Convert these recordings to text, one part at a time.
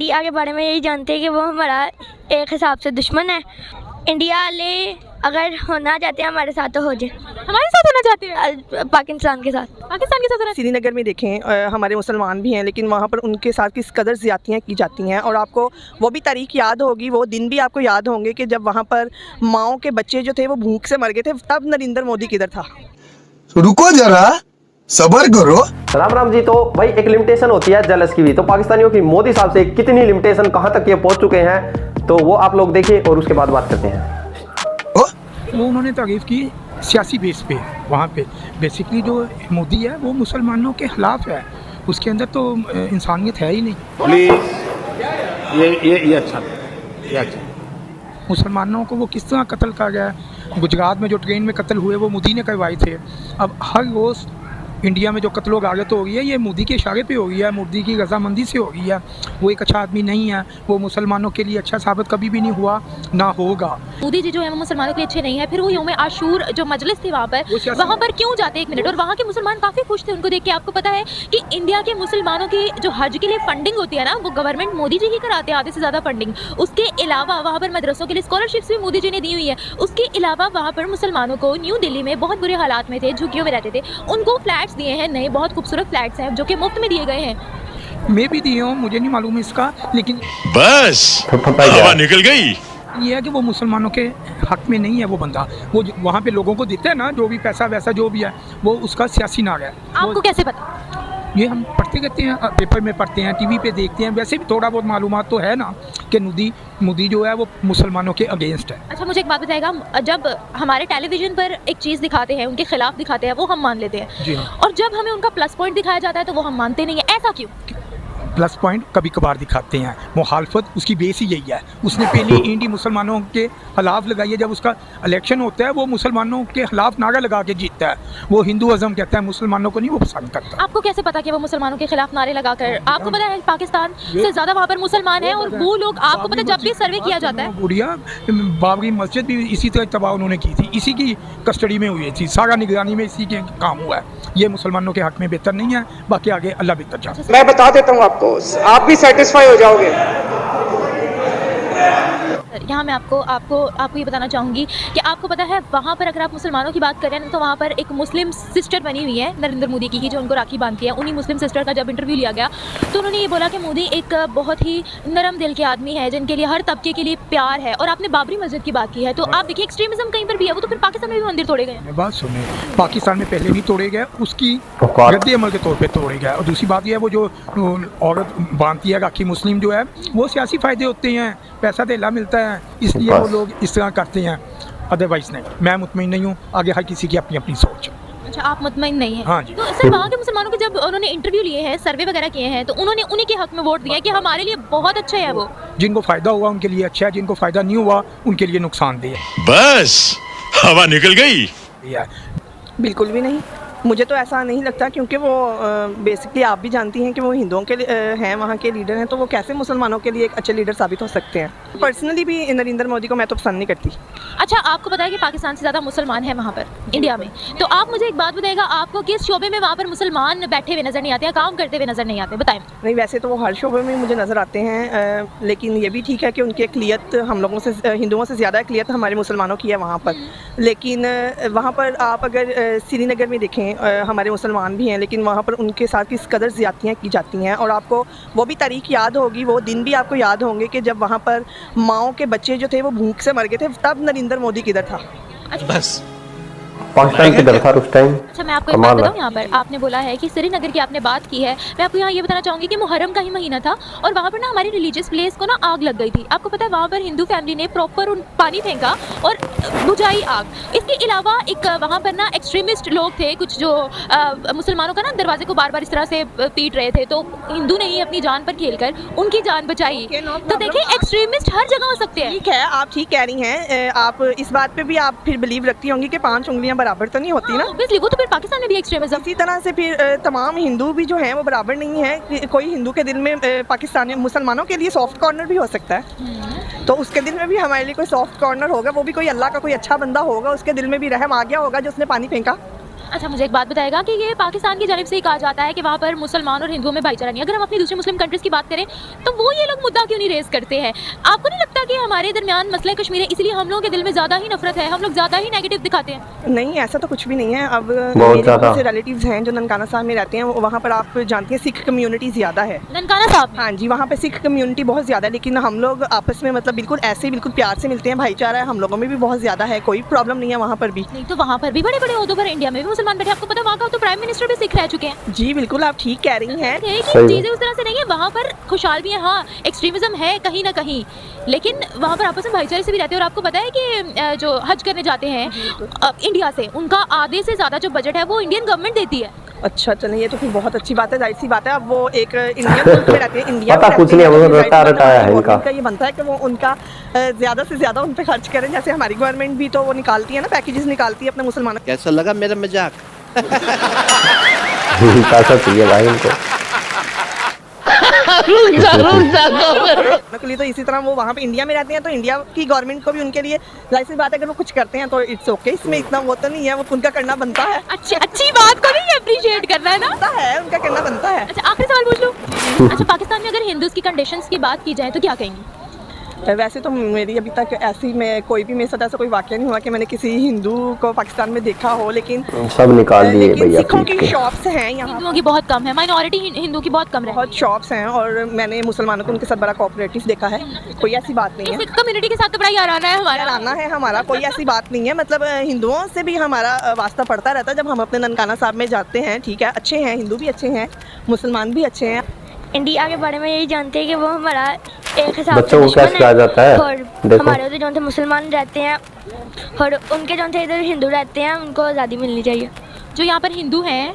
India के बारे में यही जानते हैं कि वो हमारा एक हिसाब से दुश्मन है। इंडिया वाले अगर होना चाहते हैं हमारे साथ तो हो जाए। हमारे साथ होना चाहते हैं? पाकिस्तान के साथ होना। श्रीनगर में देखें हमारे मुसलमान भी हैं, लेकिन वहाँ पर उनके साथ किस कदर ज़्यादतियाँ की जाती हैं। और आपको वो भी तारीख याद होगी, वो दिन भी आपको याद होंगे कि जब वहाँ पर माओं के बच्चे जो थे वो भूख से मर गए थे, तब नरेंद्र मोदी किधर था। रुको जरा, सबर करो। राम राम जी। तो भाई एक लिमिटेशन होती है जेलस की भी, तो पाकिस्तानियों की मोदी साहब से कितनी लिमिटेशन कहां तक ये पहुंच चुके हैं, तो वो आप लोग देखिए और उसके बाद बात करते हैं। वो उन्होंने तारीफ की सियासी बेस पे। वहाँ पे बेसिकली जो मोदी है वो मुसलमानों के खिलाफ है, उसके अंदर तो इंसानियत है ही नहीं। प्लीज ये अच्छा मुसलमानों को वो किस तरह कत्ल कर गया है। गुजरात में जो ट्रेन में कत्ल हुए वो मोदी ने करवाए थे। अब हर रोज़ इंडिया में जो कत्लो गारत हो रही है ये मोदी के इशारे पे हो रही है, मोदी की रजामंदी से हो रही है। वो एक अच्छा आदमी नहीं है, वो मुसलमानों के लिए अच्छा साबित कभी भी नहीं हुआ, ना होगा। मोदी जी जो है वो मुसलमानों के लिए अच्छे नहीं है। फिर वो यौम आशूर जो मजलिस थी वहाँ पर क्यों जाते हैं? एक मिनट। और वहाँ के मुसलमान काफ़ी खुश थे उनको देख के। आपको पता है कि इंडिया के मुसलमानों की जो हज के लिए फंडिंग होती है ना, वो गवर्नमेंट मोदी जी ही कराते हैं आधे से ज़्यादा फंडिंग। उसके अलावा वहाँ पर मदरसों के लिए स्कॉलरशिप्स भी मोदी जी ने दी हुई है। उसके अलावा वहाँ पर मुसलमानों को न्यू दिल्ली में बहुत बुरे हालात में थे, झुग्गियों में रहते थे, उनको फ्लैट्स दिए हैं, नए बहुत खूबसूरत फ्लैट्स हैं जो कि मुफ्त में दिए गए हैं। मैं भी दिए हूँ, मुझे नहीं मालूम इसका, लेकिन बस हवा निकल गई। ये है कि वो मुसलमानों के हक में नहीं है। वो बंदा वो वहाँ पे लोगों को देता है ना, जो भी पैसा वैसा जो भी है, वो उसका सियासी नाग है। आपको कैसे पता? ये हम पढ़ते रहते हैं, पेपर में पढ़ते हैं, टीवी पे देखते हैं। वैसे भी थोड़ा बहुत मालूमात तो है ना कि मोदी जो है वो मुसलमानों के अगेंस्ट है। अच्छा, मुझे एक बात बताएगा, जब हमारे टेलीविजन पर एक चीज़ दिखाते हैं, उनके खिलाफ दिखाते हैं, वो हम मान लेते हैं। जी हाँ। और जब हमें उनका प्लस पॉइंट दिखाया जाता है तो वो हम मानते नहीं है। ऐसा क्यों? प्लस पॉइंट कभी कभार दिखाते हैं। मुखालफत उसकी बेस ही यही है। उसने पहले इंडी मुसलमानों के खिलाफ लगाई है। जब उसका इलेक्शन होता है वो मुसलमानों के खिलाफ नारा लगा के जीतता है। वो हिंदुइज्म कहता है, मुसलमानों को नहीं वो पसंद करता। आपको कैसे पता कि वो मुसलमानों के खिलाफ नारे लगाकर? आपको पता है पाकिस्तान से ज़्यादा वहाँ पर मुसलमान हैं, और वो लोग, आपको पता है जब भी सर्वे किया जाता है, गुड़िया बाबरी मस्जिद भी इसी तरह तबाह उन्होंने की थी, इसी की कस्टडी में हुई थी, सारा निगरानी में इसी के काम हुआ है। ये मुसलमानों के हक में बेहतर नहीं है, बाकी आगे अल्लाह बेहतर जाने। मैं बता देता हूँ आपको, आप भी सेटिस्फाई हो जाओगे। यहाँ मैं आपको ये बताना चाहूँगी कि आपको पता है वहाँ पर अगर आप मुसलमानों की बात करें ना, तो वहाँ पर एक मुस्लिम सिस्टर बनी हुई है नरेंद्र मोदी की, जो उनको राखी बांधती है। उन्हीं मुस्लिम सिस्टर का जब इंटरव्यू लिया गया तो उन्होंने ये बोला कि मोदी एक बहुत ही नरम दिल के आदमी है, जिनके लिए हर तबके के लिए प्यार है। और आपने बाबरी मस्जिद की बात की है, तो आप देखिए एक्सट्रीमिज्म कहीं पर भी है। वो तो फिर पाकिस्तान में भी मंदिर तोड़े गए। बात सुने, पाकिस्तान में पहले नहीं तोड़े गए, उसकी रद्द अमल के तौर पर तोड़े गए। और दूसरी बात यह है, वो जो औरत बांधती है राखी मुस्लिम जो है, वो सियासी फ़ायदे होते हैं, पैसा धेला मिलता है, इसलिए वो लोग इस तरह करते हैं। अदरवाइज़ नहीं। मैं मुतमईन नहीं हूँ, आगे हर किसी की अपनी अपनी सोच। अच्छा, आप मुतमईन नहीं हैं? हाँ जी। तो सर वहाँ के मुसलमानों के जब उन्होंने इंटरव्यू लिए हैं, सर्वे वगैरह किए हैं, तो उन्होंने उन्हीं के हक में वोट दिया है कि हमारे लिए बहुत अच्छा है। वो जिनको फ़ायदा हुआ उनके लिए अच्छा है, जिनको फ़ायदा नहीं हुआ उनके लिए नुकसानदेह है। बस हवा निकल गई। बिल्कुल भी नहीं, मुझे तो ऐसा नहीं लगता, क्योंकि वो बेसिकली आप भी जानती हैं कि वो हिंदुओं के हैं, वहाँ के लीडर हैं, तो वो कैसे मुसलमानों के लिए एक अच्छे लीडर साबित हो सकते हैं। पर्सनली भी नरेंद्र मोदी को मैं तो पसंद नहीं करती। अच्छा, आपको पता है कि पाकिस्तान से ज़्यादा मुसलमान हैं वहाँ पर इंडिया में, तो आप मुझे एक बात बताइएगा, आपको किस शोबे में वहाँ पर मुसलमान बैठे हुए नज़र नहीं आते हैं, काम करते हुए नज़र नहीं आते? बताएं। नहीं, वैसे तो वो हर शोबे में मुझे नज़र आते हैं, लेकिन ये भी ठीक है कि उनकी अक़लियत हम लोगों से, हिंदुओं से ज़्यादा अक़लियत हमारे मुसलमानों की है वहाँ पर। लेकिन वहाँ पर आप अगर श्रीनगर में देखें, हमारे मुसलमान भी हैं, लेकिन वहाँ पर उनके साथ किस कदर ज़्यादतियाँ की जाती हैं। और आपको वो भी तारीख याद होगी, वो दिन भी आपको याद होंगे कि जब वहाँ पर माओं के बच्चे जो थे वो भूख से मर गए थे, तब नरेंद्र मोदी किधर था। बस पाकिस्तान किधर था उस टाइम? अच्छा, मैं आपको एक बात बताऊँ, यहाँ पर आपने बोला है कि श्रीनगर की आपने बात की है, मैं आपको यहाँ ये बताना चाहूँगी कि मुहर्रम का ही महीना था और वहाँ पर ना हमारी रिलीजियस प्लेस को ना आग लग गई थी। आपको पता है वहाँ पर हिंदू फैमिली ने प्रॉपर उन पानी फेंका और बुझाई आग। इसके अलावा एक वहाँ पर ना एक्सट्रीमिस्ट लोग थे कुछ, जो मुसलमानों का ना दरवाजे को बार बार इस तरह से पीट रहे थे, तो हिंदू ने ही अपनी जान पर खेलकर उनकी जान बचाई। तो देखिए, एक्सट्रीमिस्ट हर जगह हो सकते हैं। ठीक है, आप ठीक कह रही हैं। आप इस बात पे भी आप फिर बिलीव रखती होंगी कि 5 उंगलियां बराबर तो नहीं होती ना। ऑब्वियसली, वो तो फिर पाकिस्तान में भी एक्सट्रीमिज्म। इसी तरह से फिर तमाम हिंदू भी जो हैं वो बराबर नहीं है। कोई हिंदू के दिल में पाकिस्तानी मुसलमानों के लिए सॉफ्ट कॉर्नर भी हो सकता है, तो उसके दिल में भी हमारे लिए कोई सॉफ्ट कॉर्नर होगा। वो भी कोई अल्लाह का कोई अच्छा बंदा होगा, उसके दिल में भी रहम आ गया होगा जो उसने पानी फेंका। अच्छा, मुझे एक बात बताएगा कि ये पाकिस्तान की जानिब से ही कहा जाता है कि वहाँ पर मुसलमान और हिंदुओं में भाईचारा नहीं है। अगर हम अपनी दूसरी मुस्लिम कंट्रीज़ की बात करें तो वो ये लोग मुद्दा क्यों नहीं रेस करते हैं? आपको नहीं लगता कि हमारे दरमियान मसला कश्मीर है, इसलिए हम लोगों के दिल में ज़्यादा ही नफरत है, हम लोग ज़्यादा ही नेगेटिव दिखाते हैं? नहीं, ऐसा तो कुछ भी नहीं है। अब मेरे बहुत से रिलेटिव्स हैं जो ननकाना साहब में रहते हैं, वहाँ पर आप जानते हैं सिख कम्युनिटी ज़्यादा है। ननकाना साहब? हाँ जी, वहाँ पे सिख कम्युनिटी बहुत ज़्यादा है, लेकिन हम लोग आपस में मतलब बिल्कुल ऐसे बिल्कुल प्यार से मिलते हैं। भाईचारा है हम लोगों में भी बहुत ज़्यादा है, कोई प्रॉब्लम नहीं है वहाँ पर भी। नहीं तो वहाँ पर भी बड़े बड़े ओहदों पर इंडिया में भी मुसलमान बैठे, आपको पता है वहाँ का तो प्राइम मिनिस्टर भी सिख रह चुके हैं। जी बिल्कुल, आप ठीक कह रही हैं। चीज़ें उस तरह से नहीं है, वहाँ पर खुशहाल भी है, हाँ एक्सट्रीमिज्म है कहीं ना कहीं, लेकिन वहाँ पर आपस में भाईचारे से भी रहते हैं। और आपको पता है कि जो हज करने जाते हैं इंडिया से, उनका आधे से ज़्यादा जो बजट है वो इंडियन गवर्नमेंट देती है। अच्छा, चलिए ये तो फिर बहुत अच्छी बात है, जाहिर सी बात है। अब वो एक इंडियन मुल्क में रहते हैं, इंडिया में कुछ नहीं है, वो रटाया है इनका। ये बनता है कि वो उनका ज़्यादा से ज़्यादा उन पे खर्च करें। जैसे हमारी गवर्नमेंट भी तो वो निकालती है ना, पैकेजेस निकालती है अपने मुसलमानों। कैसा लगा मेरा मजाक? पैसा चाहिए भाई इनको। के लिए तो इसी तरह वो वहाँ पे इंडिया में रहते हैं, तो इंडिया की गवर्नमेंट को भी उनके लिए जाहिर सी बात है अगर वो कुछ करते हैं तो इट्स ओके, इसमें इतना वो तो नहीं है, वो उनका करना बनता है। अच्छी बात को नहीं अप्रिशिएट करना है ना, उनका करना बनता है। अच्छा, आखिरी सवाल पूछ लूं। अच्छा, पाकिस्तान में अगर हिंदूज की कंडीशंस की बात की जाए तो क्या कहेंगी? वैसे तो मेरी अभी तक ऐसी में कोई भी मेरे साथ ऐसा कोई वाकया नहीं हुआ कि मैंने किसी हिंदू को पाकिस्तान में देखा हो, लेकिन सब निकाल दिए भैया। सिखों की शॉप्स हैं यहाँ, हिंदुओं की बहुत कम है, माइनॉरिटी हिंदू की बहुत कम है, बहुत शॉप्स हैं, और मैंने मुसलमानों को उनके साथ बड़ा कोऑपरेटिव देखा है। कोई ऐसी बात नहीं है, कम्युनिटी के साथ तो बड़ा याराना है हमारा, कोई ऐसी बात नहीं है। मतलब हिंदुओं से भी हमारा वास्ता पड़ता रहता है जब हम अपने ननकाना साहब में जाते हैं। ठीक है, अच्छे हैं, हिंदू भी अच्छे हैं, मुसलमान भी अच्छे हैं। इंडिया के बारे में यही जानते हैं कि वो हमारा एक हिसाब बच्चों को कैसे कहा जाता है, और हमारे उधर जो थे मुसलमान रहते हैं और उनके जो थे इधर हिंदू रहते हैं, उनको आज़ादी मिलनी चाहिए। जो यहाँ पर हिंदू हैं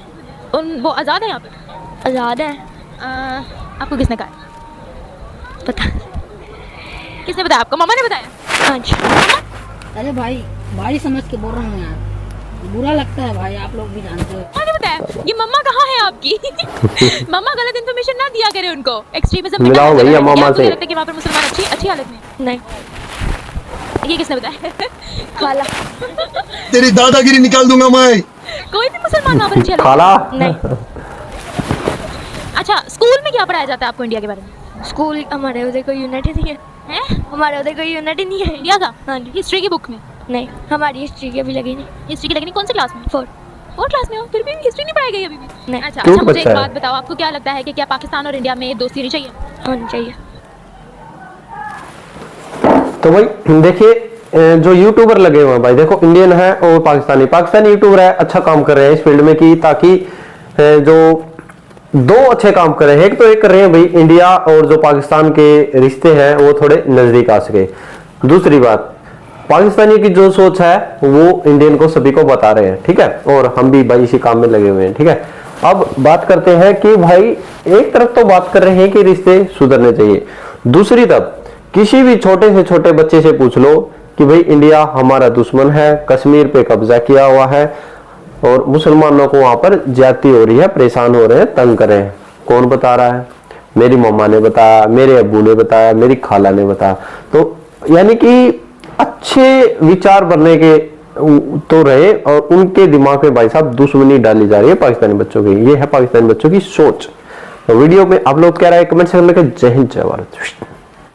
उन वो आज़ाद हैं, यहाँ पर आज़ाद हैं। आपको किसने कहा? पता किसने बताया आपको? मामा ने बताया? अच्छा, अरे भाई भाई समझ के बोल रहा हूँ यार, बुरा लगता है भाई, आप लोग भी जानते हो। मैंने बताया ये मम्मा कहाँ है आपकी? मम्मा गलत इन्फॉर्मेशन ना दिया करे उनको, एक्सट्रीमिज्म मिलाओ भैया मम्मा से। लगता है कि वहाँ पर मुसलमान अच्छी हालत में नहीं। ये किसने बताया? खाला। तेरी दादागिरी निकाल दूंगा मैं। कोई भी मुसलमान वहाँ पर अच्छी हालत खाला नहीं। अच्छा, स्कूल में क्या पढ़ाया जाता है आपको इंडिया के बारे में? स्कूल हमारे उधर कोई यूनिट ही नहीं है, हमारे उधर कोई यूनिट ही नहीं है इंडिया का। हाँ जी। हिस्ट्री की बुक में? नहीं, हमारी हिस्ट्री की अभी लगी नहीं। हिस्ट्री की लगी नहीं? कौन सी क्लास में? 4 क्लास में हो, फिर भी हिस्ट्री नहीं पढ़ाई गई अभी भी? नहीं। अच्छा, मुझे एक बात बताओ, आपको क्या लगता है कि क्या पाकिस्तान और इंडिया में दोस्ती नहीं चाहिए? होनी चाहिए। तो भाई देखिए जो यूट्यूबर लगे हुए हैं भाई, देखो इंडियन है और पाकिस्तानी यूट्यूबर है, अच्छा काम कर रहे हैं इस फील्ड में कि ताकि जो दो अच्छे काम कर रहे हैं। एक तो एक कर रहे हैं भाई इंडिया और जो पाकिस्तान के रिश्ते हैं वो थोड़े नजदीक आ सके। दूसरी बात, पाकिस्तानी की जो सोच है वो इंडियन को सभी को बता रहे हैं, ठीक है, और हम भी भाई इसी काम में लगे हुए हैं, ठीक है। अब बात करते हैं कि भाई एक तरफ तो बात कर रहे हैं कि रिश्ते सुधरने चाहिए, दूसरी तरफ किसी भी छोटे से छोटे बच्चे से पूछ लो कि भाई इंडिया हमारा दुश्मन है, कश्मीर पे कब्जा किया हुआ है और मुसलमानों को वहां पर ज्यादती हो रही है, परेशान हो रहे हैं, तंग कर रहे हैं। कौन बता रहा है? मेरी मम्मा ने बताया, मेरे अब्बू ने बताया, मेरी खाला ने बताया। तो यानी कि अच्छे विचार बनने के तो रहे और उनके दिमाग में भाई साहब दुश्मनी डाली जा रही है पाकिस्तानी बच्चों की। ये है पाकिस्तानी बच्चों की सोच। तो वीडियो में आप लोग क्या राय कमेंट सेक्शन में जय हिंद जय भारत।